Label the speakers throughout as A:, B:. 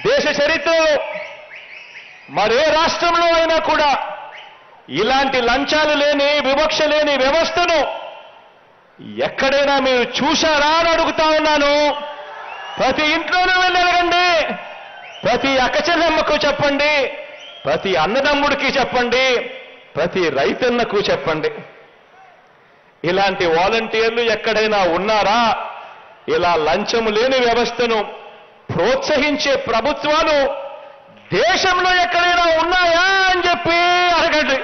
A: దేశ చరిత్రలో మరే రాష్ట్రంలో అయినా కూడా ఇలాంటి లంచాలు లేని వివక్ష లేని వ్యవస్థను ఎక్కడైనా మీరు చూశారా అని అడుగుతా ఉన్నాను. ప్రతి ఇంట్లోనూ వెళ్ళి అడగండి, ప్రతి అక్కచెల్లెమ్మకు చెప్పండి, ప్రతి అన్నదమ్ముడికి చెప్పండి, ప్రతి రైతన్నకు చెప్పండి. ఇలాంటి వాలంటీర్లు ఎక్కడైనా ఉన్నారా? ఇలా లంచము లేని వ్యవస్థను ప్రోత్సహించే ప్రభుత్వాలు దేశంలో ఎక్కడైనా ఉన్నాయా అని చెప్పి అడగండి.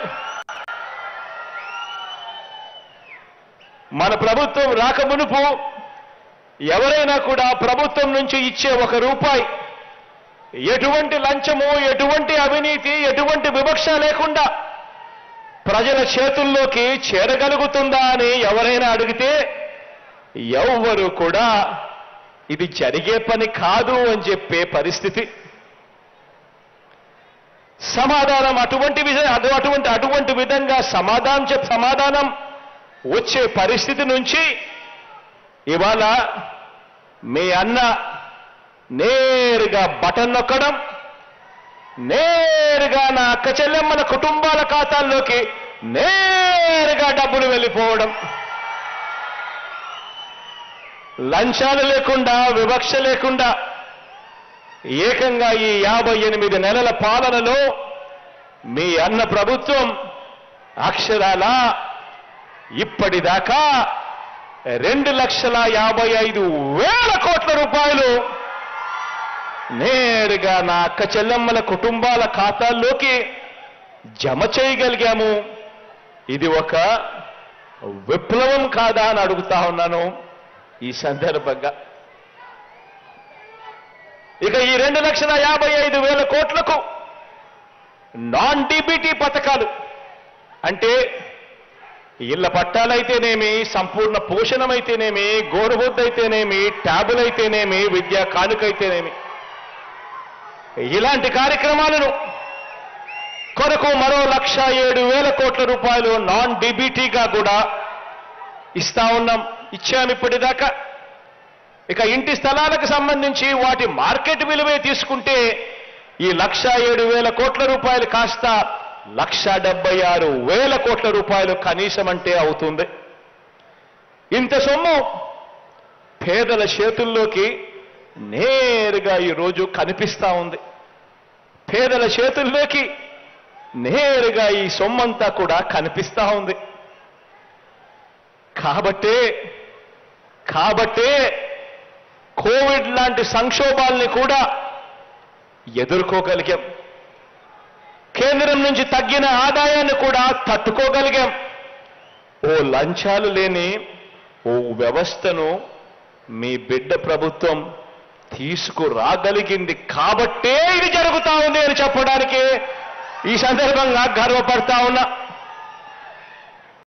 A: మన ప్రభుత్వం రాకమునుపు ఎవరైనా కూడా ప్రభుత్వం నుంచి ఇచ్చే ₹1 ఎటువంటి లంచము, ఎటువంటి అవినీతి, ఎటువంటి వివక్ష లేకుండా ప్రజల చేతుల్లోకి చేరగలుగుతుందా అని ఎవరైనా అడిగితే ఎవ్వరూ కూడా ఇది జరిగే పని కాదు అని చెప్పే పరిస్థితి. సమాధానం అటువంటి విధంగా సమాధానం వచ్చే పరిస్థితి నుంచి ఇవాళ మీ అన్న నేరుగా బటన్ నొక్కడం, నేరుగా నా అక్క చెల్లెమ్మల కుటుంబాల ఖాతాల్లోకి నేరుగా డబ్బులు వెళ్ళిపోవడం, లంచాలు లేకుండా వివక్ష లేకుండా ఏకంగా ఈ 58 నెలల పాలనలో మీ అన్న ప్రభుత్వం అక్షరాల ఇప్పటిదాకా ₹2,55,000 కోట్ల నేరుగా నా అక్క చెల్లెమ్మల కుటుంబాల ఖాతాల్లోకి జమ చేయగలిగాము. ఇది ఒక విప్లవం కాదా అని అడుగుతా ఉన్నాను ఈ సందర్భంగా. ఇక ఈ 2,55,000 కోట్లకు నాన్ డీబీటీ పథకాలు అంటే ఇళ్ల పట్టాలైతేనేమి, సంపూర్ణ పోషణమైతేనేమి, గోరుబొద్దైతేనేమి, ట్యాబులైతేనేమి, విద్యా కానుకైతేనేమి, ఇలాంటి కార్యక్రమాలను కొరకు మరో ₹1,07,000 కోట్ల నాన్ డీబీటీగా కూడా ఇస్తా ఉన్నాం, ఇచ్చాము ఇప్పటిదాకా. ఇక ఇంటి స్థలాలకు సంబంధించి వాటి మార్కెట్ విలువే తీసుకుంటే ఈ ₹1,07,000 కోట్ల కాస్త ₹1,76,000 కోట్ల కనీసం అంటే అవుతుంది. ఇంత సొమ్ము పేదల చేతుల్లోకి నేరుగా ఈరోజు కనిపిస్తా ఉంది. పేదల చేతుల్లోకి నేరుగా ఈ సొమ్మంతా కూడా కనిపిస్తా ఉంది. కాబట్టే కోవిడ్ లాంటి సంక్షోభాల్ని కూడా ఎదుర్కోగలిగాం. కేంద్రం నుంచి తగ్గిన ఆదాయాన్ని కూడా తట్టుకోగలిగాం. ఓ లంచాలు లేని ఓ వ్యవస్థను మీ బిడ్డ ప్రభుత్వం తీసుకురాగలిగింది కాబట్టే ఇది జరుగుతా ఉంది అని చెప్పడానికి ఈ సందర్భంగా గర్వపడతా ఉన్నా.